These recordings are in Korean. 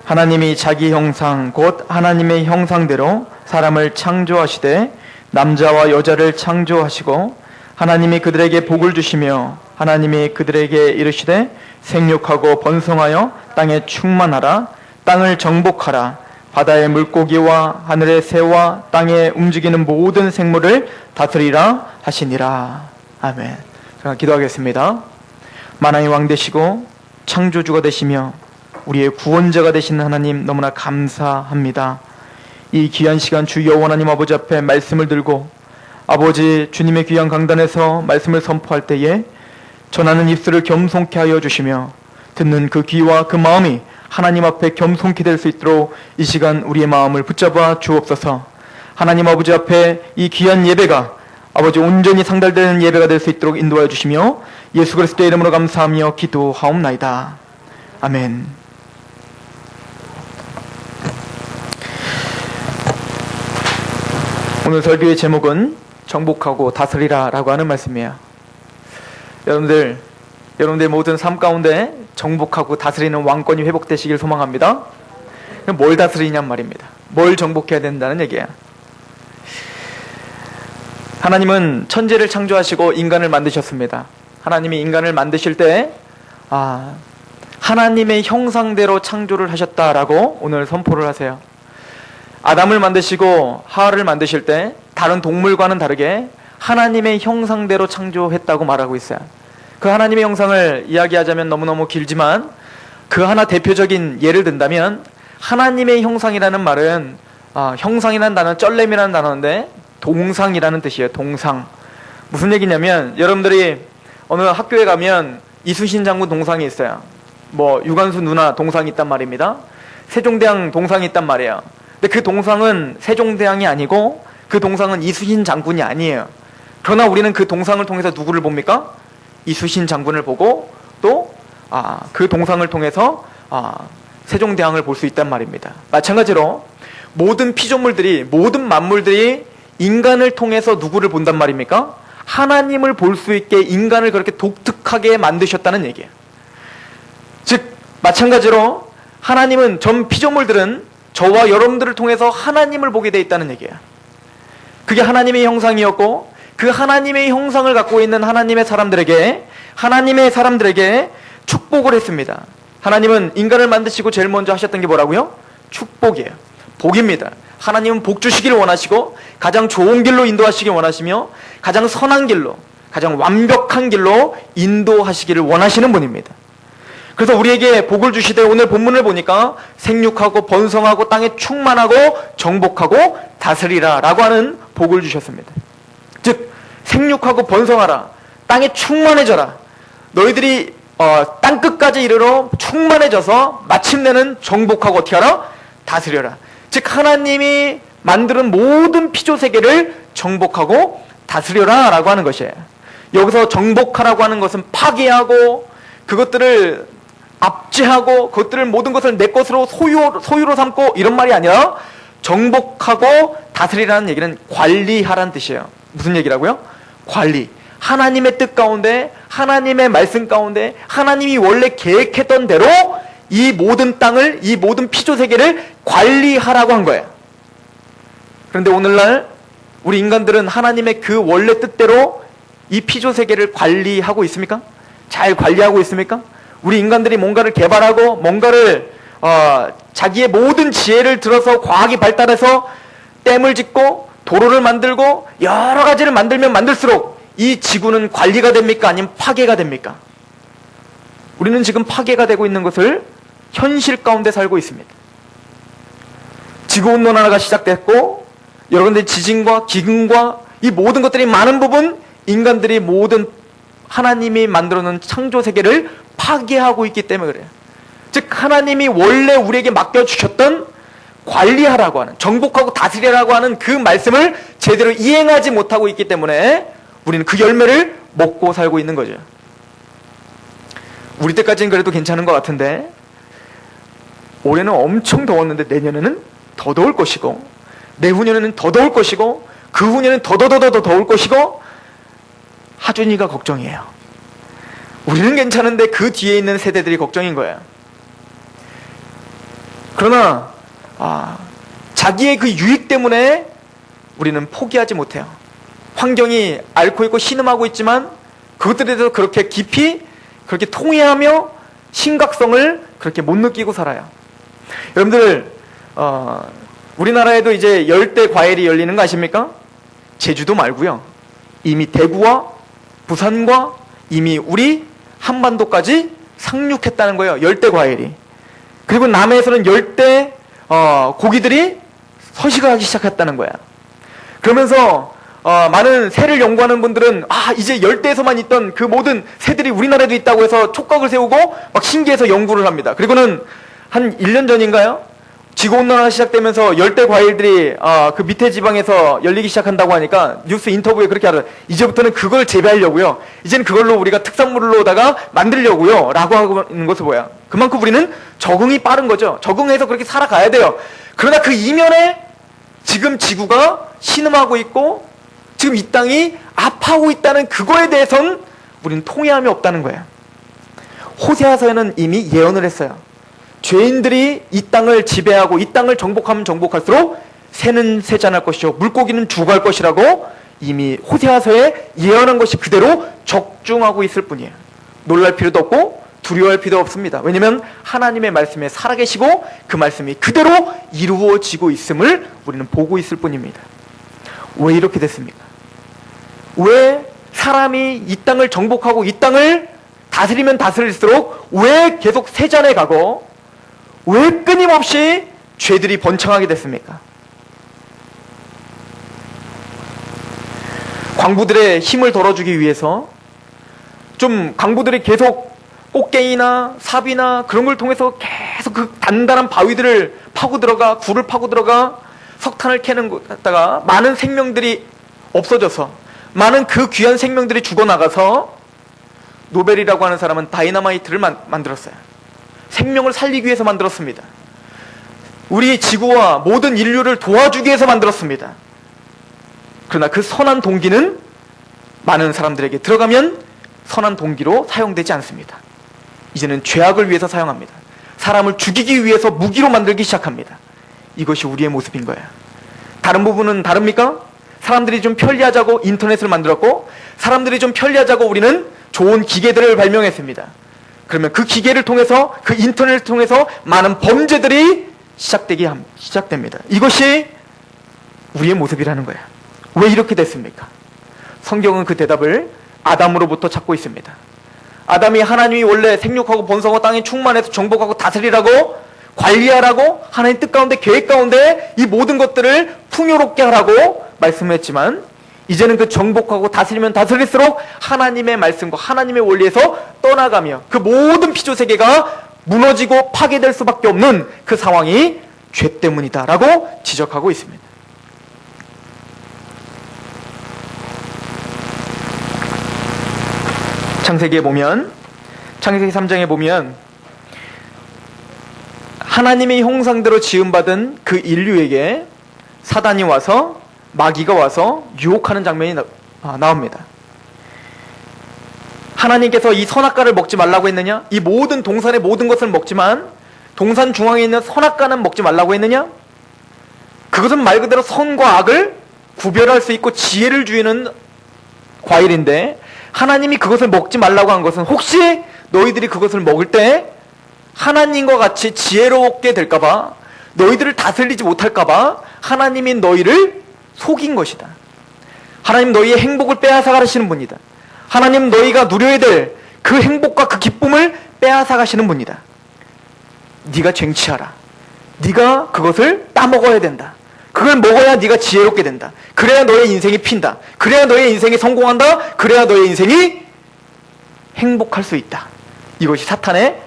하나님이 자기 형상 곧 하나님의 형상대로 사람을 창조하시되 남자와 여자를 창조하시고 하나님이 그들에게 복을 주시며 하나님이 그들에게 이르시되 생육하고 번성하여 땅에 충만하라. 땅을 정복하라. 바다의 물고기와 하늘의 새와 땅에 움직이는 모든 생물을 다스리라 하시니라. 아멘. 제가 기도하겠습니다. 만왕의 왕 되시고 창조주가 되시며 우리의 구원자가 되시는 하나님 너무나 감사합니다. 이 귀한 시간 주 여호와 하나님 아버지 앞에 말씀을 들고 아버지 주님의 귀한 강단에서 말씀을 선포할 때에 전하는 입술을 겸손케 하여 주시며 듣는 그 귀와 그 마음이 하나님 앞에 겸손케 될 수 있도록 이 시간 우리의 마음을 붙잡아 주옵소서. 하나님 아버지 앞에 이 귀한 예배가 아버지 온전히 상달되는 예배가 될 수 있도록 인도하여 주시며 예수 그리스도의 이름으로 감사하며 기도하옵나이다. 아멘. 오늘 설교의 제목은 정복하고 다스리라 라고 하는 말씀이에요. 여러분들 모든 삶 가운데 정복하고 다스리는 왕권이 회복되시길 소망합니다. 뭘 다스리냔 말입니다. 뭘 정복해야 된다는 얘기예요. 하나님은 천지를 창조하시고 인간을 만드셨습니다. 하나님이 인간을 만드실 때 하나님의 형상대로 창조를 하셨다라고 오늘 선포를 하세요. 아담을 만드시고 하와를 만드실 때 다른 동물과는 다르게 하나님의 형상대로 창조했다고 말하고 있어요. 그 하나님의 형상을 이야기하자면 너무너무 길지만 그 하나 대표적인 예를 든다면 하나님의 형상이라는 말은 형상이라는 단어는 쩔렘이라는 단어인데 동상이라는 뜻이에요. 동상. 무슨 얘기냐면 여러분들이 어느 학교에 가면 이순신 장군 동상이 있어요. 뭐 유관순 누나 동상이 있단 말입니다. 세종대왕 동상이 있단 말이에요. 근데 그 동상은 세종대왕이 아니고 그 동상은 이순신 장군이 아니에요. 그러나 우리는 그 동상을 통해서 누구를 봅니까? 이순신 장군을 보고 또 그 동상을 통해서 세종대왕을 볼 수 있단 말입니다. 마찬가지로 모든 피조물들이 모든 만물들이 인간을 통해서 누구를 본단 말입니까? 하나님을 볼 수 있게 인간을 그렇게 독특하게 만드셨다는 얘기예요. 즉 마찬가지로 하나님은 전 피조물들은 저와 여러분들을 통해서 하나님을 보게 돼 있다는 얘기예요. 그게 하나님의 형상이었고 그 하나님의 형상을 갖고 있는 하나님의 사람들에게 축복을 했습니다. 하나님은 인간을 만드시고 제일 먼저 하셨던 게 뭐라고요? 축복이에요. 복입니다. 하나님은 복 주시기를 원하시고 가장 좋은 길로 인도하시길 원하시며 가장 선한 길로, 가장 완벽한 길로 인도하시기를 원하시는 분입니다. 그래서 우리에게 복을 주시되 오늘 본문을 보니까 생육하고 번성하고 땅에 충만하고 정복하고 다스리라 라고 하는 복을 주셨습니다. 즉 생육하고 번성하라, 땅에 충만해져라. 너희들이 땅끝까지 이르러 충만해져서 마침내는 정복하고 어떻게 하라? 다스려라. 즉 하나님이 만드는 모든 피조세계를 정복하고 다스려라 라고 하는 것이에요. 여기서 정복하라고 하는 것은 파괴하고 그것들을 압제하고 그것들을 모든 것을 내 것으로 소유로 삼고 이런 말이 아니라 정복하고 다스리라는 얘기는 관리하라는 뜻이에요. 무슨 얘기라고요? 관리. 하나님의 뜻 가운데 하나님의 말씀 가운데 하나님이 원래 계획했던 대로 이 모든 땅을 이 모든 피조세계를 관리하라고 한 거예요. 그런데 오늘날 우리 인간들은 하나님의 그 원래 뜻대로 이 피조세계를 관리하고 있습니까? 잘 관리하고 있습니까? 우리 인간들이 뭔가를 개발하고 뭔가를 자기의 모든 지혜를 들어서 과학이 발달해서 댐을 짓고 도로를 만들고 여러 가지를 만들면 만들수록 이 지구는 관리가 됩니까? 아니면 파괴가 됩니까? 우리는 지금 파괴가 되고 있는 것을 현실 가운데 살고 있습니다. 지구온난화가 시작됐고 여러분들이 지진과 기근과 이 모든 것들이 많은 부분 인간들이 모든 하나님이 만들어놓은 창조세계를 파괴하고 있기 때문에 그래요. 즉 하나님이 원래 우리에게 맡겨주셨던 관리하라고 하는 정복하고 다스리라고 하는 그 말씀을 제대로 이행하지 못하고 있기 때문에 우리는 그 열매를 먹고 살고 있는 거죠. 우리 때까지는 그래도 괜찮은 것 같은데 올해는 엄청 더웠는데 내년에는 더 더울 것이고 내후년에는 더 더울 것이고 그 후년에는 더 더울 것이고 하준이가 걱정이에요. 우리는 괜찮은데 그 뒤에 있는 세대들이 걱정인 거예요. 그러나 자기의 그 유익 때문에 우리는 포기하지 못해요. 환경이 앓고 있고 신음하고 있지만 그것들에 대해서 그렇게 깊이 그렇게 통회하며 심각성을 그렇게 못 느끼고 살아요. 여러분들 우리나라에도 이제 열대 과일이 열리는 거 아십니까? 제주도 말고요. 이미 대구와 부산과 이미 우리 한반도까지 상륙했다는 거예요. 열대 과일이. 그리고 남해에서는 열대 고기들이 서식을 하기 시작했다는 거야. 그러면서 많은 새를 연구하는 분들은 이제 열대에서만 있던 그 모든 새들이 우리나라에도 있다고 해서 촉각을 세우고 막 신기해서 연구를 합니다. 그리고는 한 1년 전인가요? 지구온난화가 시작되면서 열대 과일들이 그 밑에 지방에서 열리기 시작한다고 하니까 뉴스 인터뷰에 그렇게 하더라고요. 이제부터는 그걸 재배하려고요. 이제는 그걸로 우리가 특산물로다가 만들려고요. 라고 하고 있는 것을 뭐야. 그만큼 우리는 적응이 빠른 거죠. 적응해서 그렇게 살아가야 돼요. 그러나 그 이면에 지금 지구가 신음하고 있고 지금 이 땅이 아파하고 있다는 그거에 대해서는 우리는 통회함이 없다는 거예요. 호세아서에는 이미 예언을 했어요. 죄인들이 이 땅을 지배하고 이 땅을 정복하면 정복할수록 새는 세잔할 것이요 물고기는 죽어갈 것이라고 이미 호세아서에 예언한 것이 그대로 적중하고 있을 뿐이에요. 놀랄 필요도 없고 두려워할 필요도 없습니다. 왜냐하면 하나님의 말씀에 살아계시고 그 말씀이 그대로 이루어지고 있음을 우리는 보고 있을 뿐입니다. 왜 이렇게 됐습니까? 왜 사람이 이 땅을 정복하고 이 땅을 다스리면 다스릴수록 왜 계속 세잔해 가고 왜 끊임없이 죄들이 번창하게 됐습니까? 광부들의 힘을 덜어주기 위해서 좀 광부들이 계속 꽃게이나 삽이나 그런 걸 통해서 계속 그 단단한 바위들을 파고 들어가 굴을 파고 들어가 석탄을 캐는 곳다가 많은 생명들이 없어져서 많은 그 귀한 생명들이 죽어나가서 노벨이라고 하는 사람은 다이너마이트를 만들었어요. 생명을 살리기 위해서 만들었습니다. 우리 지구와 모든 인류를 도와주기 위해서 만들었습니다. 그러나 그 선한 동기는 많은 사람들에게 들어가면 선한 동기로 사용되지 않습니다. 이제는 죄악을 위해서 사용합니다. 사람을 죽이기 위해서 무기로 만들기 시작합니다. 이것이 우리의 모습인 거예요. 다른 부분은 다릅니까? 사람들이 좀 편리하자고 인터넷을 만들었고 사람들이 좀 편리하자고 우리는 좋은 기계들을 발명했습니다. 그러면 그 기계를 통해서 그 인터넷을 통해서 많은 범죄들이 시작됩니다. 이것이 우리의 모습이라는 거예요. 왜 이렇게 됐습니까? 성경은 그 대답을 아담으로부터 찾고 있습니다. 아담이 하나님이 원래 생육하고 번성하고 땅에 충만해서 정복하고 다스리라고 관리하라고 하나님 뜻 가운데 계획 가운데 이 모든 것들을 풍요롭게 하라고 말씀했지만 이제는 그 정복하고 다스리면 다스릴수록 하나님의 말씀과 하나님의 원리에서 떠나가며 그 모든 피조세계가 무너지고 파괴될 수밖에 없는 그 상황이 죄 때문이다라고 지적하고 있습니다. 창세기에 보면 창세기 3장에 보면 하나님의 형상대로 지음받은 그 인류에게 사단이 와서 마귀가 와서 유혹하는 장면이 나옵니다. 하나님께서 이 선악과를 먹지 말라고 했느냐? 이 모든 동산의 모든 것을 먹지만 동산 중앙에 있는 선악과는 먹지 말라고 했느냐? 그것은 말 그대로 선과 악을 구별할 수 있고 지혜를 주는 과일인데 하나님이 그것을 먹지 말라고 한 것은 혹시 너희들이 그것을 먹을 때 하나님과 같이 지혜롭게 될까봐 너희들을 다스리지 못할까봐 하나님이 너희를 속인 것이다. 하나님 너희의 행복을 빼앗아 가시는 분이다. 하나님 너희가 누려야 될 그 행복과 그 기쁨을 빼앗아 가시는 분이다. 네가 쟁취하라. 네가 그것을 따먹어야 된다. 그걸 먹어야 네가 지혜롭게 된다. 그래야 너의 인생이 핀다. 그래야 너의 인생이 성공한다. 그래야 너의 인생이 행복할 수 있다. 이것이 사탄의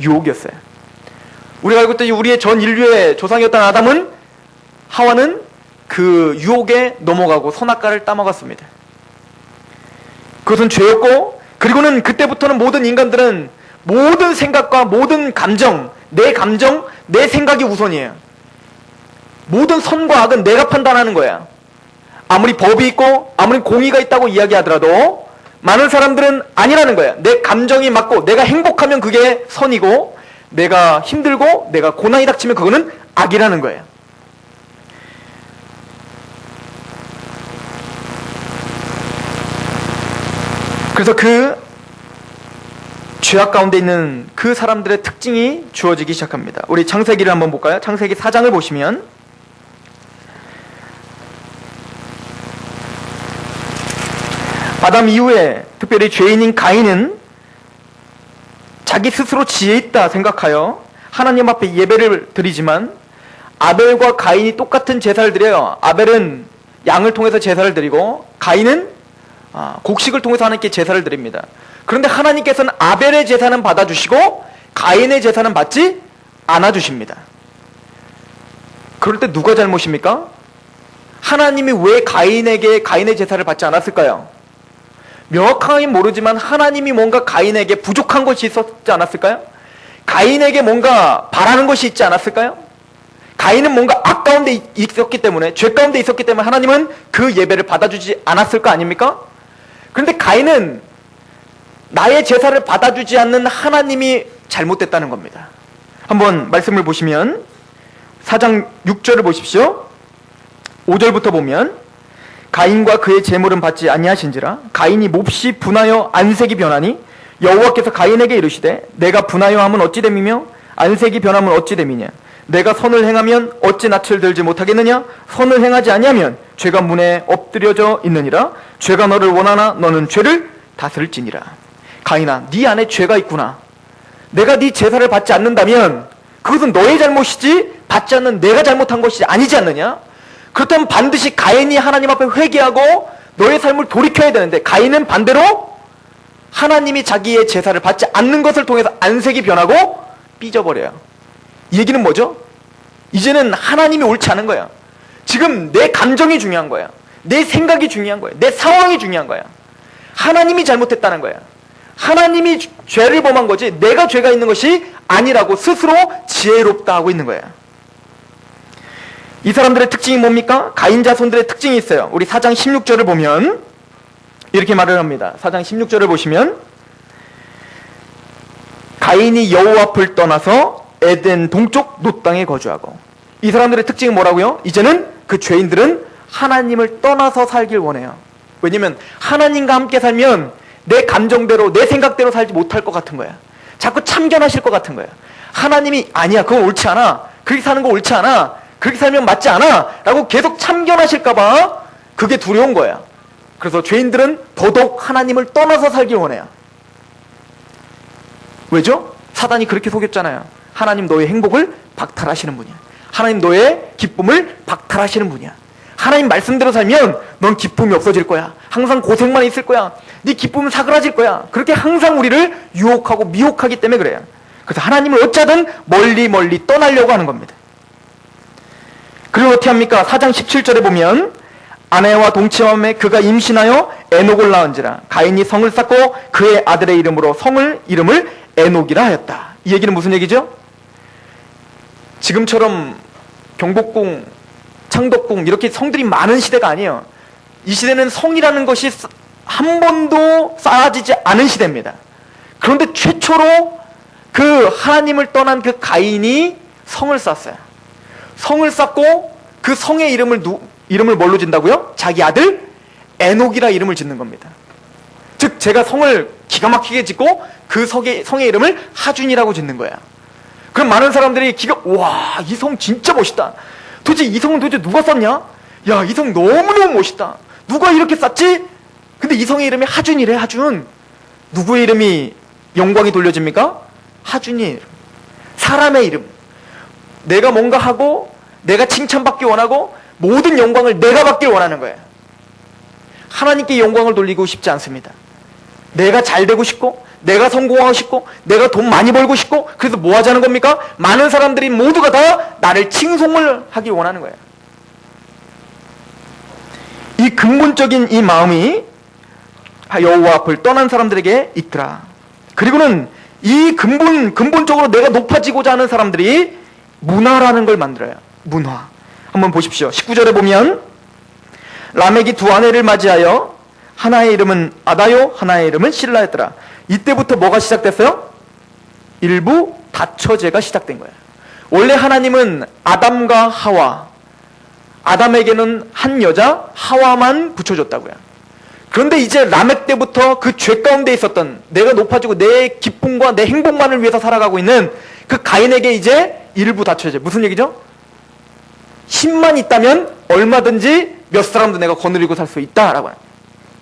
유혹이었어요. 우리가 알고 있듯이 우리의 전 인류의 조상이었던 아담은 하와는 그 유혹에 넘어가고 선악과를 따먹었습니다. 그것은 죄였고 그리고는 그때부터는 모든 인간들은 모든 생각과 모든 감정, 내 생각이 우선이에요. 모든 선과 악은 내가 판단하는 거야. 아무리 법이 있고 아무리 공의가 있다고 이야기하더라도 많은 사람들은 아니라는 거야. 내 감정이 맞고 내가 행복하면 그게 선이고 내가 힘들고 내가 고난이 닥치면 그거는 악이라는 거예요. 그래서 그 죄악 가운데 있는 그 사람들의 특징이 주어지기 시작합니다. 우리 창세기를 한번 볼까요? 창세기 4장을 보시면 아담 이후에 특별히 죄인인 가인은 자기 스스로 지혜 있다 생각하여 하나님 앞에 예배를 드리지만 아벨과 가인이 똑같은 제사를 드려요. 아벨은 양을 통해서 제사를 드리고 가인은 곡식을 통해서 하나님께 제사를 드립니다. 그런데 하나님께서는 아벨의 제사는 받아주시고 가인의 제사는 받지 않아주십니다. 그럴 때 누가 잘못입니까? 하나님이 왜 가인의 제사를 받지 않았을까요? 명확하게 모르지만 하나님이 뭔가 가인에게 부족한 것이 있었지 않았을까요? 가인에게 뭔가 바라는 것이 있지 않았을까요? 가인은 뭔가 악 가운데 있었기 때문에, 죄 가운데 있었기 때문에 하나님은 그 예배를 받아주지 않았을 거 아닙니까? 그런데 가인은 나의 제사를 받아주지 않는 하나님이 잘못됐다는 겁니다. 한번 말씀을 보시면 4장 6절을 보십시오. 5절부터 보면 가인과 그의 제물은 받지 아니하신지라 가인이 몹시 분하여 안색이 변하니 여호와께서 가인에게 이르시되 내가 분하여 함은 어찌 됨이며 안색이 변함은 어찌 됨이냐 내가 선을 행하면 어찌 낯을 들지 못하겠느냐 선을 행하지 아니하면 죄가 문에 엎드려져 있느니라 죄가 너를 원하나 너는 죄를 다스릴지니라. 가인아, 네 안에 죄가 있구나. 내가 네 제사를 받지 않는다면 그것은 너의 잘못이지 받지 않는 내가 잘못한 것이 아니지 않느냐? 그렇다면 반드시 가인이 하나님 앞에 회개하고 너의 삶을 돌이켜야 되는데 가인은 반대로 하나님이 자기의 제사를 받지 않는 것을 통해서 안색이 변하고 삐져버려요. 이 얘기는 뭐죠? 이제는 하나님이 옳지 않은 거야. 지금 내 감정이 중요한 거야. 내 생각이 중요한 거야. 내 상황이 중요한 거야. 하나님이 잘못했다는 거야. 하나님이 죄를 범한 거지 내가 죄가 있는 것이 아니라고 스스로 지혜롭다 하고 있는 거야. 이 사람들의 특징이 뭡니까? 가인 자손들의 특징이 있어요. 우리 4장 16절을 보면 이렇게 말을 합니다. 4장 16절을 보시면 가인이 여호와 앞을 떠나서 에덴 동쪽 놋 땅에 거주하고. 이 사람들의 특징은 뭐라고요? 이제는 그 죄인들은 하나님을 떠나서 살길 원해요. 왜냐면 하나님과 함께 살면 내 감정대로 내 생각대로 살지 못할 것 같은 거야. 자꾸 참견하실 것 같은 거야. 하나님이 아니야 그건 옳지 않아, 그렇게 사는 거 옳지 않아, 그렇게 살면 맞지 않아 라고 계속 참견하실까 봐 그게 두려운 거야. 그래서 죄인들은 더더욱 하나님을 떠나서 살길 원해요. 왜죠? 사단이 그렇게 속였잖아요. 하나님 너의 행복을 박탈하시는 분이야. 하나님 너의 기쁨을 박탈하시는 분이야. 하나님 말씀대로 살면 넌 기쁨이 없어질 거야. 항상 고생만 있을 거야. 네 기쁨은 사그라질 거야. 그렇게 항상 우리를 유혹하고 미혹하기 때문에 그래요. 그래서 하나님을 어쩌든 멀리 멀리 떠나려고 하는 겁니다. 그리고 어떻게 합니까? 4장 17절에 보면 아내와 동침함에 그가 임신하여 에녹을 낳은지라 가인이 성을 쌓고 그의 아들의 이름으로 이름을 에녹이라 하였다. 이 얘기는 무슨 얘기죠? 지금처럼 경복궁, 창덕궁 이렇게 성들이 많은 시대가 아니에요. 이 시대는 성이라는 것이 한 번도 쌓아지지 않은 시대입니다. 그런데 최초로 그 하나님을 떠난 그 가인이 성을 쌓았어요. 성을 쌓고 그 성의 이름을 뭘로 짓는다고요? 자기 아들 에녹이라 이름을 짓는 겁니다. 즉 제가 성을 기가 막히게 짓고 그 성의 이름을 하준이라고 짓는 거야. 그럼 많은 사람들이 와, 이 성 진짜 멋있다. 도대체 이 성은 도대체 누가 썼냐? 야, 이 성 너무너무 멋있다. 누가 이렇게 썼지? 근데 이 성의 이름이 하준이래. 하준. 누구의 이름이 영광이 돌려집니까? 하준이의 이름. 사람의 이름. 내가 뭔가 하고 내가 칭찬받기 원하고 모든 영광을 내가 받길 원하는 거예요. 하나님께 영광을 돌리고 싶지 않습니다. 내가 잘 되고 싶고 내가 성공하고 싶고 내가 돈 많이 벌고 싶고 그래서 뭐 하자는 겁니까? 많은 사람들이 모두가 다 나를 칭송을 하기 원하는 거예요. 이 근본적인 이 마음이 여호와 앞을 떠난 사람들에게 있더라. 그리고는 이 근본적으로 내가 높아지고자 하는 사람들이 문화라는 걸 만들어요. 문화. 한번 보십시오. 19절에 보면 라멕이 두 아내를 맞이하여 하나의 이름은 아다요 하나의 이름은 실라였더라. 이때부터 뭐가 시작됐어요? 일부 다처제가 시작된 거예요. 원래 하나님은 아담과 하와, 아담에게는 한 여자 하와만 붙여줬다고요. 그런데 이제 라멕 때부터 그 죄 가운데 있었던, 내가 높아지고 내 기쁨과 내 행복만을 위해서 살아가고 있는 그 가인에게 이제 일부 다처제. 무슨 얘기죠? 힘만 있다면 얼마든지 몇 사람도 내가 거느리고 살 수 있다라고 해요.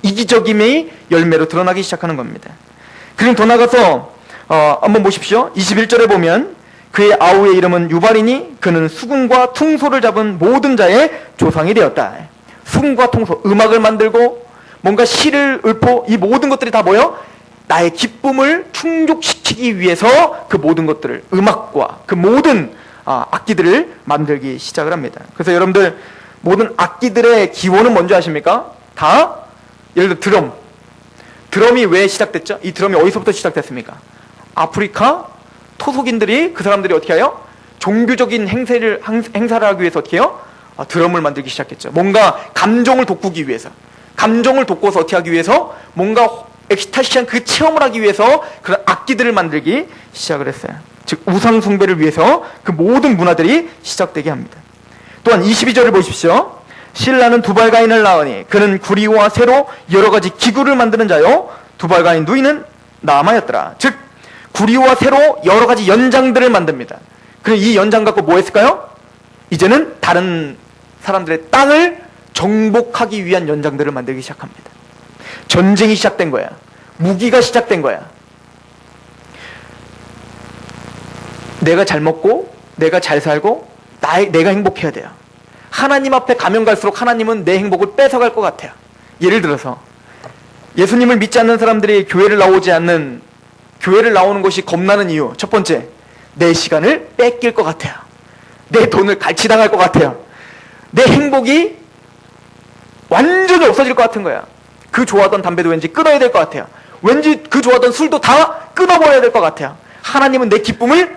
이기적임의 열매로 드러나기 시작하는 겁니다. 그럼 더 나가서 한번 보십시오. 21절에 보면 그의 아우의 이름은 유발이니 그는 수금과 퉁소를 잡은 모든 자의 조상이 되었다. 수금과 퉁소, 음악을 만들고 뭔가 시를 읊고, 이 모든 것들이 다 뭐예요? 나의 기쁨을 충족시키기 위해서 그 모든 것들을, 음악과 그 모든 악기들을 만들기 시작을 합니다. 그래서 여러분들 모든 악기들의 기원은 뭔지 아십니까? 다 예를 들어 드럼이 왜 시작됐죠? 이 드럼이 어디서부터 시작됐습니까? 아프리카 토속인들이, 그 사람들이 어떻게 해요? 종교적인 행사를 하기 위해서 어떻게 해요? 드럼을 만들기 시작했죠. 뭔가 감정을 돋구기 위해서, 감정을 돋궈서 어떻게 하기 위해서, 뭔가 엑스타시한 그 체험을 하기 위해서 그런 악기들을 만들기 시작을 했어요. 즉 우상 숭배를 위해서 그 모든 문화들이 시작되게 합니다. 또한 22절을 보십시오. 신라는 두발가인을 낳으니 그는 구리와 새로 여러 가지 기구를 만드는 자요, 두발가인 누이는 나아마였더라. 즉 구리와 새로 여러 가지 연장들을 만듭니다. 그럼 이 연장 갖고 뭐 했을까요? 이제는 다른 사람들의 땅을 정복하기 위한 연장들을 만들기 시작합니다. 전쟁이 시작된 거야. 무기가 시작된 거야. 내가 잘 먹고 내가 잘 살고 내가 행복해야 돼요. 하나님 앞에 가면 갈수록 하나님은 내 행복을 뺏어갈 것 같아요. 예를 들어서 예수님을 믿지 않는 사람들이 교회를 나오는 것이 겁나는 이유, 첫 번째, 내 시간을 뺏길 것 같아요. 내 돈을 갈취당할 것 같아요. 내 행복이 완전히 없어질 것 같은 거야. 그 좋아하던 담배도 왠지 끊어야 될 것 같아요. 왠지 그 좋아하던 술도 다 끊어버려야 될 것 같아요. 하나님은 내 기쁨을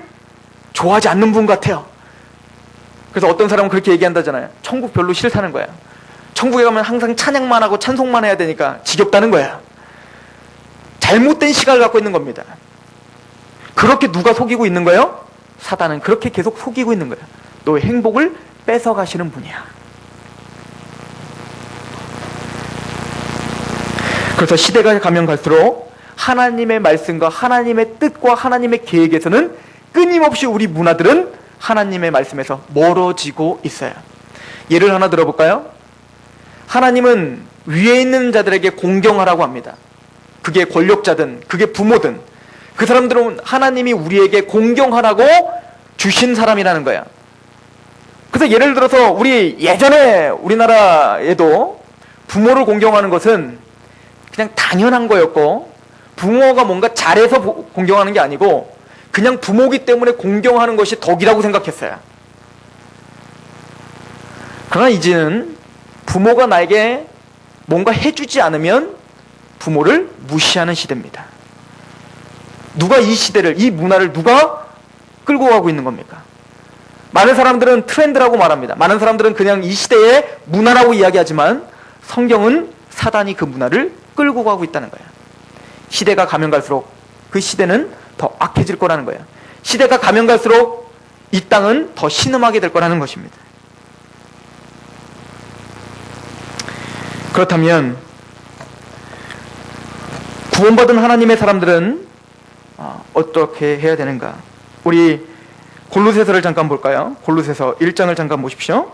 좋아하지 않는 분 같아요. 그래서 어떤 사람은 그렇게 얘기한다잖아요. 천국 별로 싫다는 거야. 천국에 가면 항상 찬양만 하고 찬송만 해야 되니까 지겹다는 거야. 잘못된 시각을 갖고 있는 겁니다. 그렇게 누가 속이고 있는 거예요? 사단은 그렇게 계속 속이고 있는 거야. 너의 행복을 뺏어가시는 분이야. 그래서 시대가 가면 갈수록 하나님의 말씀과 하나님의 뜻과 하나님의 계획에서는 끊임없이 우리 문화들은 하나님의 말씀에서 멀어지고 있어요. 예를 하나 들어볼까요? 하나님은 위에 있는 자들에게 공경하라고 합니다. 그게 권력자든 그게 부모든 그 사람들은 하나님이 우리에게 공경하라고 주신 사람이라는 거야. 그래서 예를 들어서 우리 예전에 우리나라에도 부모를 공경하는 것은 그냥 당연한 거였고, 부모가 뭔가 잘해서 공경하는 게 아니고 그냥 부모기 때문에 공경하는 것이 덕이라고 생각했어요. 그러나 이제는 부모가 나에게 뭔가 해주지 않으면 부모를 무시하는 시대입니다. 누가 이 시대를, 이 문화를 누가 끌고 가고 있는 겁니까? 많은 사람들은 트렌드라고 말합니다. 많은 사람들은 그냥 이 시대의 문화라고 이야기하지만 성경은 사단이 그 문화를 끌고 가고 있다는 거예요. 시대가 가면 갈수록 그 시대는 더 악해질 거라는 거예요. 시대가 가면 갈수록 이 땅은 더 신음하게 될 거라는 것입니다. 그렇다면 구원받은 하나님의 사람들은 어떻게 해야 되는가? 우리 골로새서를 잠깐 볼까요? 골로새서 1장을 잠깐 보십시오.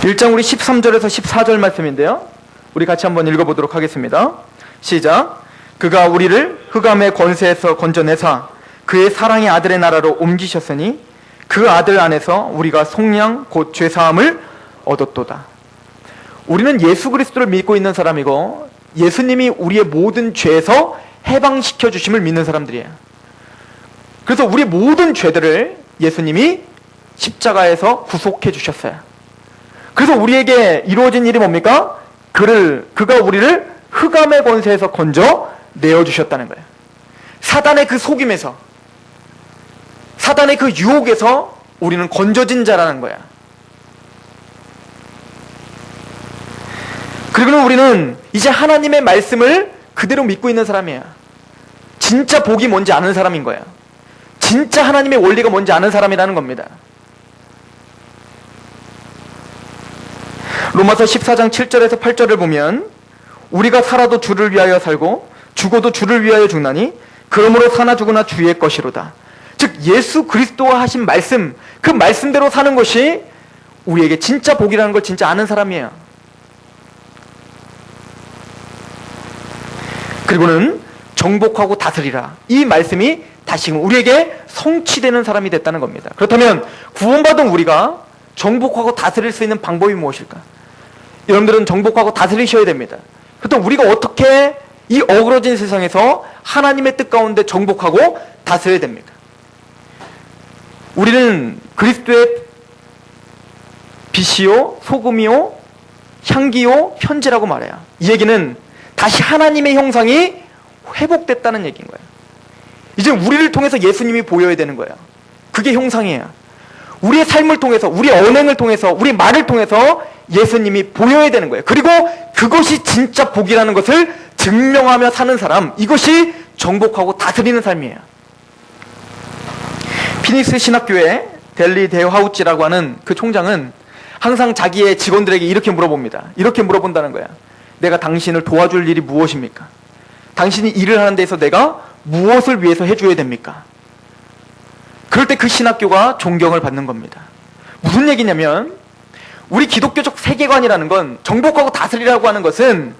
1장 우리 13절에서 14절 말씀인데요. 우리 같이 한번 읽어보도록 하겠습니다. 시작. 그가 우리를 흑암의 권세에서 건져내사 그의 사랑의 아들의 나라로 옮기셨으니 그 아들 안에서 우리가 속량 곧 죄사함을 얻었도다. 우리는 예수 그리스도를 믿고 있는 사람이고 예수님이 우리의 모든 죄에서 해방시켜 주심을 믿는 사람들이에요. 그래서 우리의 모든 죄들을 예수님이 십자가에서 구속해 주셨어요. 그래서 우리에게 이루어진 일이 뭡니까? 그가 우리를 흑암의 권세에서 건져 내어주셨다는 거예요. 사단의 그 속임에서, 사단의 그 유혹에서 우리는 건져진 자라는 거야. 그리고는 우리는 이제 하나님의 말씀을 그대로 믿고 있는 사람이에요. 진짜 복이 뭔지 아는 사람인 거예요. 진짜 하나님의 원리가 뭔지 아는 사람이라는 겁니다. 로마서 14장 7절에서 8절을 보면 우리가 살아도 주를 위하여 살고 죽어도 주를 위하여 죽나니 그러므로 사나 죽으나 주의 것이로다. 즉 예수 그리스도가 하신 말씀, 그 말씀대로 사는 것이 우리에게 진짜 복이라는 걸 진짜 아는 사람이에요. 그리고는 정복하고 다스리라, 이 말씀이 다시금 우리에게 성취되는 사람이 됐다는 겁니다. 그렇다면 구원받은 우리가 정복하고 다스릴 수 있는 방법이 무엇일까? 여러분들은 정복하고 다스리셔야 됩니다. 그렇다면 우리가 어떻게 이 어그러진 세상에서 하나님의 뜻 가운데 정복하고 다스려야 됩니까? 우리는 그리스도의 빛이요 소금이요 향기요 편지라고 말해요. 이 얘기는 다시 하나님의 형상이 회복됐다는 얘기인 거예요. 이제 우리를 통해서 예수님이 보여야 되는 거예요. 그게 형상이에요. 우리의 삶을 통해서, 우리 언행을 통해서, 우리 말을 통해서 예수님이 보여야 되는 거예요. 그리고 그것이 진짜 복이라는 것을 증명하며 사는 사람, 이것이 정복하고 다스리는 삶이에요. 피닉스 신학교의 델리 데하우치라고 하는 그 총장은 항상 자기의 직원들에게 이렇게 물어봅니다. 이렇게 물어본다는 거야. 내가 당신을 도와줄 일이 무엇입니까? 당신이 일을 하는 데서 내가 무엇을 위해서 해줘야 됩니까? 그럴 때 그 신학교가 존경을 받는 겁니다. 무슨 얘기냐면 우리 기독교적 세계관이라는 건, 정복하고 다스리라고 하는 것은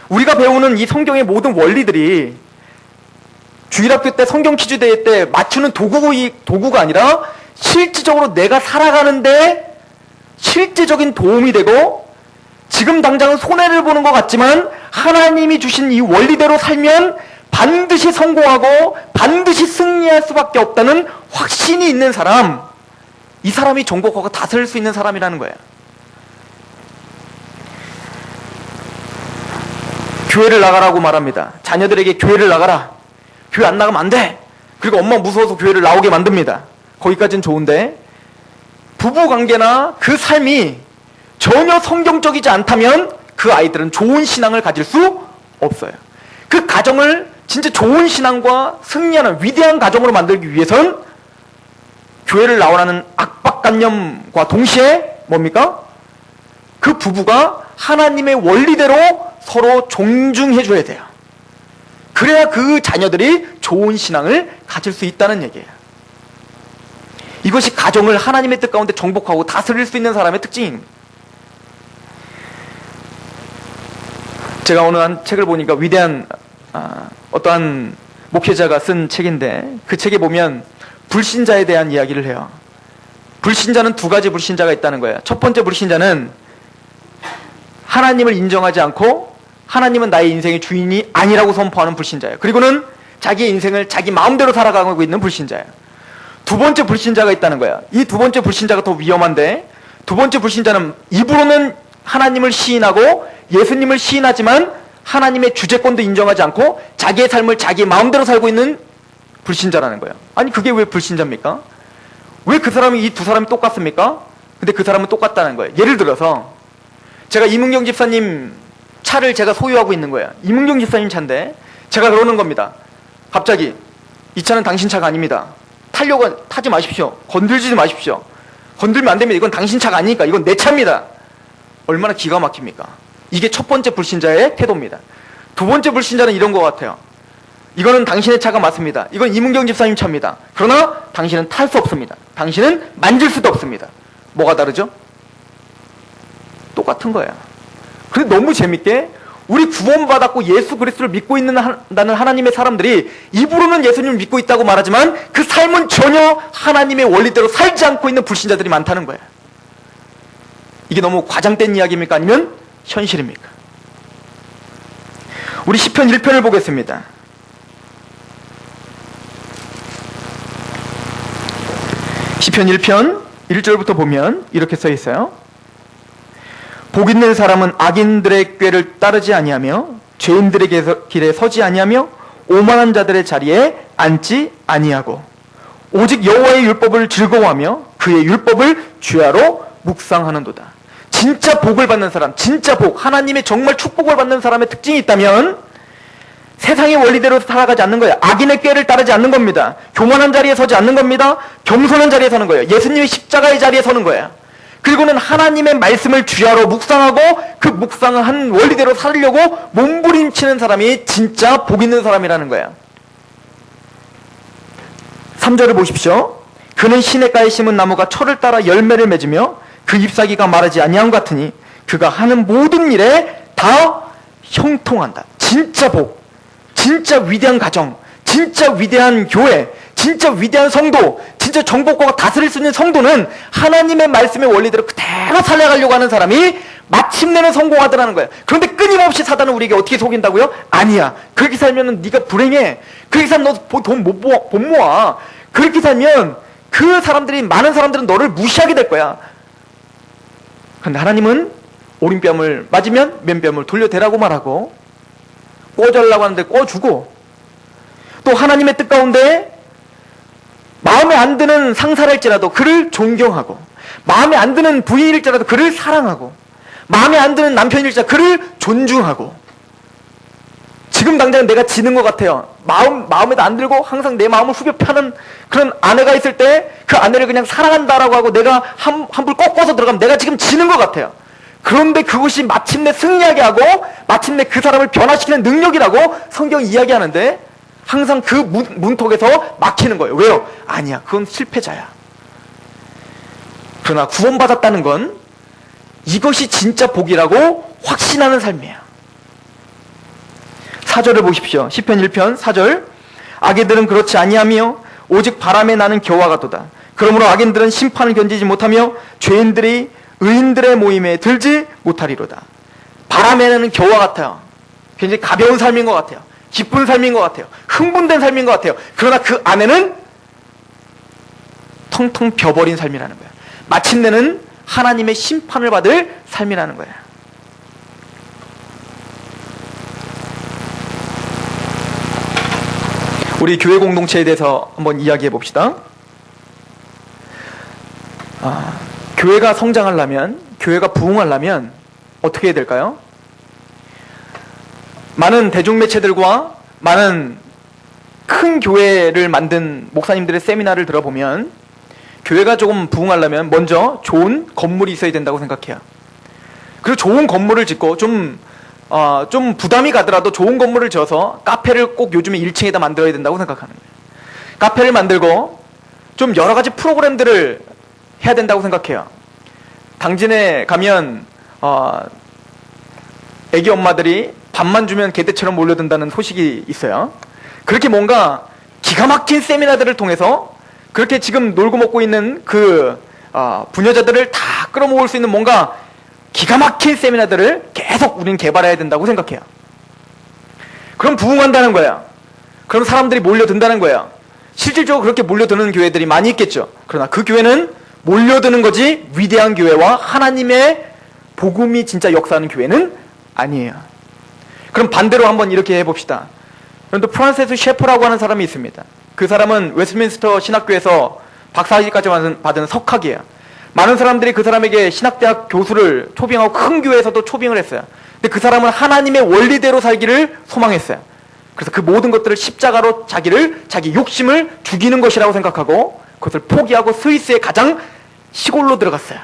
우리가 배우는 이 성경의 모든 원리들이 주일학교 때 성경 퀴즈 대회 때 맞추는 도구가 아니라 실질적으로 내가 살아가는데 실제적인 도움이 되고, 지금 당장은 손해를 보는 것 같지만 하나님이 주신 이 원리대로 살면 반드시 성공하고 반드시 승리할 수밖에 없다는 확신이 있는 사람, 이 사람이 정복하고 다스릴 수 있는 사람이라는 거예요. 교회를 나가라고 말합니다. 자녀들에게 교회를 나가라. 교회 안 나가면 안 돼. 그리고 엄마 무서워서 교회를 나오게 만듭니다. 거기까지는 좋은데 부부관계나 그 삶이 전혀 성경적이지 않다면 그 아이들은 좋은 신앙을 가질 수 없어요. 그 가정을 진짜 좋은 신앙과 승리하는 위대한 가정으로 만들기 위해선 교회를 나오라는 압박관념과 동시에 뭡니까? 그 부부가 하나님의 원리대로 서로 존중해줘야 돼요. 그래야 그 자녀들이 좋은 신앙을 가질 수 있다는 얘기예요. 이것이 가정을 하나님의 뜻 가운데 정복하고 다스릴 수 있는 사람의 특징입니다. 제가 오늘 한 책을 보니까 위대한 어떠한 목회자가 쓴 책인데, 그 책에 보면 불신자에 대한 이야기를 해요. 불신자는 두 가지 불신자가 있다는 거예요. 첫 번째 불신자는 하나님을 인정하지 않고 하나님은 나의 인생의 주인이 아니라고 선포하는 불신자예요. 그리고는 자기의 인생을 자기 마음대로 살아가고 있는 불신자예요. 두 번째 불신자가 있다는 거예요. 이 두 번째 불신자가 더 위험한데, 두 번째 불신자는 입으로는 하나님을 시인하고 예수님을 시인하지만 하나님의 주재권도 인정하지 않고 자기의 삶을 자기 마음대로 살고 있는 불신자라는 거예요. 아니 그게 왜 불신자입니까? 왜 그 사람이, 이 두 사람이 똑같습니까? 근데 그 사람은 똑같다는 거예요. 예를 들어서 제가 이문경 집사님 차를 제가 소유하고 있는 거예요. 이문경 집사님 차인데 제가 그러는 겁니다. 갑자기 이 차는 당신 차가 아닙니다. 타려고 타지 마십시오. 건들지 마십시오. 건들면 안 됩니다. 이건 당신 차가 아니니까 이건 내 차입니다. 얼마나 기가 막힙니까? 이게 첫 번째 불신자의 태도입니다. 두 번째 불신자는 이런 것 같아요. 이거는 당신의 차가 맞습니다. 이건 이문경 집사님 차입니다. 그러나 당신은 탈 수 없습니다. 당신은 만질 수도 없습니다. 뭐가 다르죠? 똑같은 거야. 그런데 너무 재밌게 우리 구원받았고 예수 그리스도를 믿고 있는 하나님의 사람들이 입으로는 예수님을 믿고 있다고 말하지만 그 삶은 전혀 하나님의 원리대로 살지 않고 있는 불신자들이 많다는 거예요. 이게 너무 과장된 이야기입니까? 아니면 현실입니까? 우리 시편 1편을 보겠습니다. 시편 1편 1절부터 보면 이렇게 써 있어요. 복 있는 사람은 악인들의 꾀를 따르지 아니하며 죄인들의 길에 서지 아니하며 오만한 자들의 자리에 앉지 아니하고 오직 여호와의 율법을 즐거워하며 그의 율법을 주야로 묵상하는도다. 진짜 복을 받는 사람, 진짜 복, 하나님의 정말 축복을 받는 사람의 특징이 있다면 세상의 원리대로 살아가지 않는 거예요. 악인의 꾀를 따르지 않는 겁니다. 교만한 자리에 서지 않는 겁니다. 겸손한 자리에 서는 거예요. 예수님의 십자가의 자리에 서는 거예요. 그리고는 하나님의 말씀을 주야로 묵상하고 그 묵상을 한 원리대로 살려고 몸부림치는 사람이 진짜 복 있는 사람이라는 거예요. 3절을 보십시오. 그는 시냇가에 심은 나무가 철을 따라 열매를 맺으며 그 잎사귀가 마르지 아니함 같으니 그가 하는 모든 일에 다 형통한다. 진짜 복, 진짜 위대한 가정, 진짜 위대한 교회, 진짜 위대한 성도, 진짜 정복과 다스릴 수 있는 성도는 하나님의 말씀의 원리대로 그대로 살려가려고 하는 사람이 마침내는 성공하더라는 거예요. 그런데 끊임없이 사단은 우리에게 어떻게 속인다고요? 아니야. 그렇게 살면 네가 불행해. 그렇게 살면 너 돈 못 모아. 그렇게 살면 그 사람들이, 많은 사람들은 너를 무시하게 될 거야. 그런데 하나님은 오른뺨을 맞으면 맨뺨을 돌려대라고 말하고, 꿔달라고 하는데 꿔주고, 또 하나님의 뜻 가운데 마음에 안 드는 상사랄지라도 그를 존경하고, 마음에 안 드는 부인일지라도 그를 사랑하고, 마음에 안 드는 남편일지라도 그를 존중하고. 지금 당장 내가 지는 것 같아요. 마음에도 안 들고 항상 내 마음을 후벼 파는 그런 아내가 있을 때 그 아내를 그냥 사랑한다라고 하고 내가 한불 꺾어서 들어가면 내가 지금 지는 것 같아요. 그런데 그것이 마침내 승리하게 하고 마침내 그 사람을 변화시키는 능력이라고 성경이 이야기하는데 항상 그 문턱에서 막히는 거예요. 왜요? 아니야, 그건 실패자야. 그러나 구원받았다는 건 이것이 진짜 복이라고 확신하는 삶이에요. 4절을 보십시오. 시편 1편 4절. 악인들은 그렇지 아니하며 오직 바람에 나는 겨와 같도다. 그러므로 악인들은 심판을 견디지 못하며 죄인들이 의인들의 모임에 들지 못하리로다. 바람에 나는 겨와 같아요. 굉장히 가벼운 삶인 것 같아요. 기쁜 삶인 것 같아요. 흥분된 삶인 것 같아요. 그러나 그 안에는 텅텅 벼버린 삶이라는 거예요. 마침내는 하나님의 심판을 받을 삶이라는 거예요. 우리 교회 공동체에 대해서 한번 이야기해 봅시다. 교회가 성장하려면, 교회가 부흥하려면 어떻게 해야 될까요? 많은 대중매체들과 많은 큰 교회를 만든 목사님들의 세미나를 들어보면 교회가 조금 부흥하려면 먼저 좋은 건물이 있어야 된다고 생각해요. 그리고 좋은 건물을 짓고 좀 부담이 가더라도 좋은 건물을 지어서 카페를 꼭 요즘에 1층에다 만들어야 된다고 생각하는 거예요. 카페를 만들고 좀 여러 가지 프로그램들을 해야 된다고 생각해요. 당진에 가면 애기 엄마들이 밥만 주면 개떼처럼 몰려든다는 소식이 있어요. 그렇게 뭔가 기가 막힌 세미나들을 통해서 그렇게 지금 놀고 먹고 있는 그 부녀자들을 다 끌어모을 수 있는 뭔가 기가 막힌 세미나들을 계속 우리는 개발해야 된다고 생각해요. 그럼 부흥한다는 거야. 그럼 사람들이 몰려든다는 거야. 실질적으로 그렇게 몰려드는 교회들이 많이 있겠죠. 그러나 그 교회는 몰려드는 거지 위대한 교회와 하나님의 복음이 진짜 역사하는 교회는 아니에요. 그럼 반대로 한번 이렇게 해봅시다. 또 프란세스 셰퍼라고 하는 사람이 있습니다. 그 사람은 웨스트민스터 신학교에서 박사학위까지 받은 석학이에요. 많은 사람들이 그 사람에게 신학대학 교수를 초빙하고 큰 교회에서도 초빙을 했어요. 근데 그 사람은 하나님의 원리대로 살기를 소망했어요. 그래서 그 모든 것들을 십자가로 자기 욕심을 죽이는 것이라고 생각하고 그것을 포기하고 스위스의 가장 시골로 들어갔어요.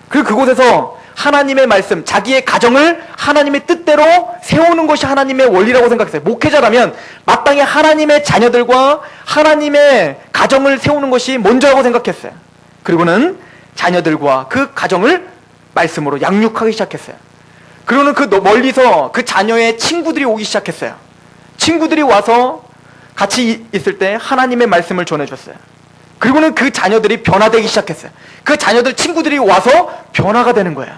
그리고 그곳에서 하나님의 말씀, 자기의 가정을 하나님의 뜻대로 세우는 것이 하나님의 원리라고 생각했어요. 목회자라면 마땅히 하나님의 자녀들과 하나님의 가정을 세우는 것이 먼저라고 생각했어요. 그리고는 자녀들과 그 가정을 말씀으로 양육하기 시작했어요. 그리고는 그 멀리서 그 자녀의 친구들이 오기 시작했어요. 친구들이 와서 같이 있을 때 하나님의 말씀을 전해줬어요. 그리고는 그 자녀들이 변화되기 시작했어요. 그 자녀들 친구들이 와서 변화가 되는 거예요.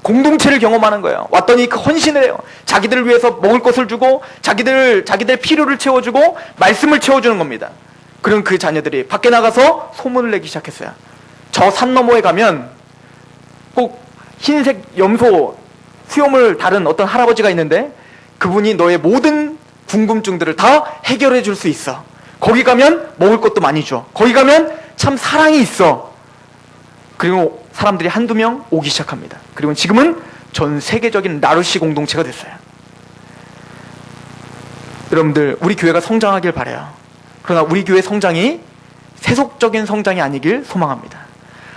공동체를 경험하는 거예요. 왔더니 그 헌신을 해요. 자기들을 위해서 먹을 것을 주고 자기들 필요를 채워주고 말씀을 채워주는 겁니다. 그럼 그 자녀들이 밖에 나가서 소문을 내기 시작했어요. 저 산 너머에 가면 꼭 흰색 염소 수염을 다른 어떤 할아버지가 있는데 그분이 너의 모든 궁금증들을 다 해결해 줄 수 있어. 거기 가면 먹을 것도 많이 줘. 거기 가면 참 사랑이 있어. 그리고 사람들이 한두 명 오기 시작합니다. 그리고 지금은 전 세계적인 나루시 공동체가 됐어요. 여러분들, 우리 교회가 성장하길 바라요. 그러나 우리 교회 성장이 세속적인 성장이 아니길 소망합니다.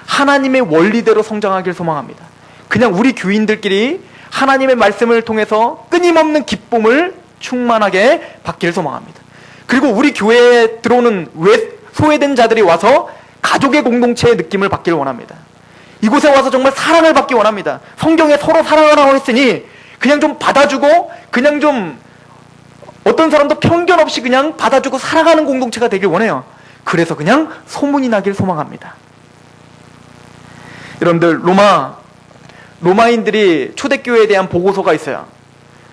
하나님의 원리대로 성장하길 소망합니다. 그냥 우리 교인들끼리 하나님의 말씀을 통해서 끊임없는 기쁨을 충만하게 받기를 소망합니다. 그리고 우리 교회에 들어오는 소외된 자들이 와서 가족의 공동체의 느낌을 받기를 원합니다. 이곳에 와서 정말 사랑을 받기 원합니다. 성경에 서로 사랑하라고 했으니 그냥 좀 받아주고, 그냥 좀 어떤 사람도 편견 없이 그냥 받아주고 사랑하는 공동체가 되길 원해요. 그래서 그냥 소문이 나길 소망합니다. 여러분들, 로마인들이 초대교회에 대한 보고서가 있어요.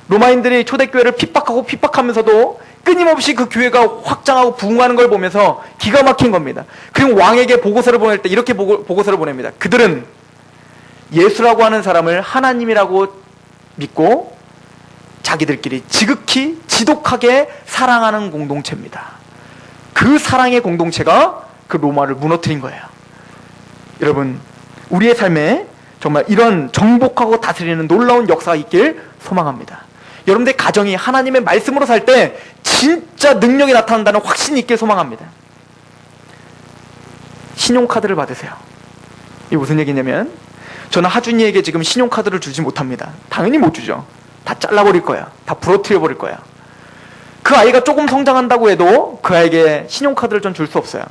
로마인들이 초대교회를 핍박하면서도 끊임없이 그 교회가 확장하고 부흥하는 걸 보면서 기가 막힌 겁니다. 그리고 왕에게 보고서를 보낼 때 이렇게 보고서를 보냅니다. 그들은 예수라고 하는 사람을 하나님이라고 믿고 자기들끼리 지극히 지독하게 사랑하는 공동체입니다. 그 사랑의 공동체가 그 로마를 무너뜨린 거예요. 여러분, 우리의 삶에 정말 이런 정복하고 다스리는 놀라운 역사가 있길 소망합니다. 여러분들의 가정이 하나님의 말씀으로 살 때 진짜 능력이 나타난다는 확신이 있길 소망합니다. 신용카드를 받으세요. 이게 무슨 얘기냐면, 저는 하준이에게 지금 신용카드를 주지 못합니다. 당연히 못 주죠. 다 잘라버릴 거야. 다 부러뜨려버릴 거야. 그 아이가 조금 성장한다고 해도 그 아이에게 신용카드를 전 줄 수 없어요.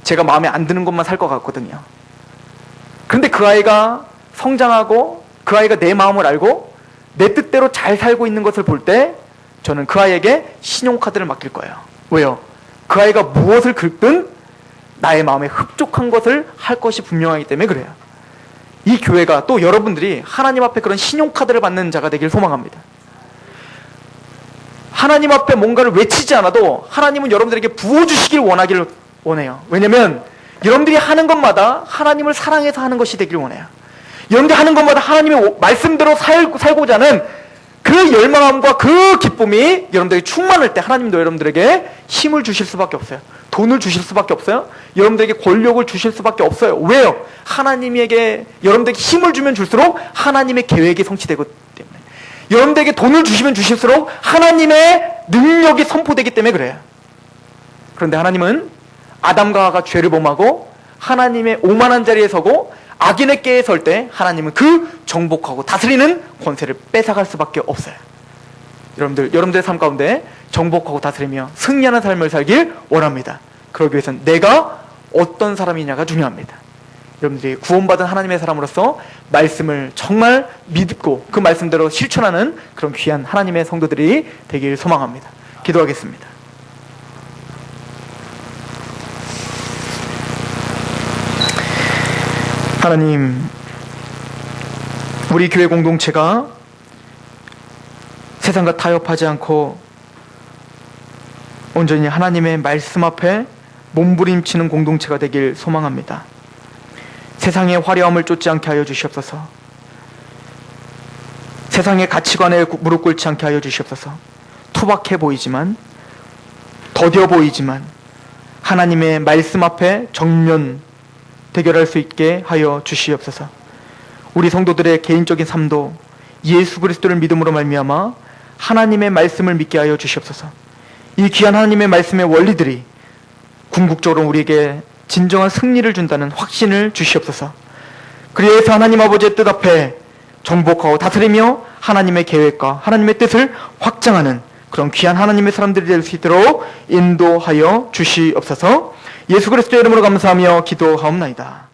제가 마음에 안 드는 것만 살 것 같거든요. 그런데 그 아이가 성장하고 그 아이가 내 마음을 알고 내 뜻대로 잘 살고 있는 것을 볼 때 저는 그 아이에게 신용카드를 맡길 거예요. 왜요? 그 아이가 무엇을 긁든 나의 마음에 흡족한 것을 할 것이 분명하기 때문에 그래요. 이 교회가, 또 여러분들이 하나님 앞에 그런 신용카드를 받는 자가 되길 소망합니다. 하나님 앞에 뭔가를 외치지 않아도 하나님은 여러분들에게 부어주시길 원해요. 왜냐면 여러분들이 하는 것마다 하나님을 사랑해서 하는 것이 되길 원해요. 여러분들이 하는 것마다 하나님의 말씀대로 살고자 하는 그 열망함과 그 기쁨이 여러분들에게 충만할 때 하나님도 여러분들에게 힘을 주실 수밖에 없어요. 돈을 주실 수밖에 없어요. 여러분들에게 권력을 주실 수밖에 없어요. 왜요? 하나님에게 여러분들에게 힘을 주면 줄수록 하나님의 계획이 성취되기 때문에. 여러분들에게 돈을 주시면 주실수록 하나님의 능력이 선포되기 때문에 그래요. 그런데 하나님은 아담과 하와가 죄를 범하고 하나님의 오만한 자리에 서고 악인의 꾀에 설 때 하나님은 그 정복하고 다스리는 권세를 뺏어갈 수밖에 없어요. 여러분들의 삶 가운데 정복하고 다스리며 승리하는 삶을 살길 원합니다. 그러기 위해서는 내가 어떤 사람이냐가 중요합니다. 여러분들이 구원받은 하나님의 사람으로서 말씀을 정말 믿고 그 말씀대로 실천하는 그런 귀한 하나님의 성도들이 되길 소망합니다. 기도하겠습니다. 하나님, 우리 교회 공동체가 세상과 타협하지 않고 온전히 하나님의 말씀 앞에 몸부림치는 공동체가 되길 소망합니다. 세상의 화려함을 쫓지 않게 하여 주시옵소서. 세상의 가치관에 무릎 꿇지 않게 하여 주시옵소서. 투박해 보이지만, 더뎌 보이지만 하나님의 말씀 앞에 정면 대결할 수 있게 하여 주시옵소서. 우리 성도들의 개인적인 삶도 예수 그리스도를 믿음으로 말미암아 하나님의 말씀을 믿게 하여 주시옵소서. 이 귀한 하나님의 말씀의 원리들이 궁극적으로 우리에게 진정한 승리를 준다는 확신을 주시옵소서. 그래서 하나님 아버지의 뜻 앞에 정복하고 다스리며 하나님의 계획과 하나님의 뜻을 확장하는 그런 귀한 하나님의 사람들이 될 수 있도록 인도하여 주시옵소서. 예수 그리스도의 이름으로 감사하며 기도하옵나이다.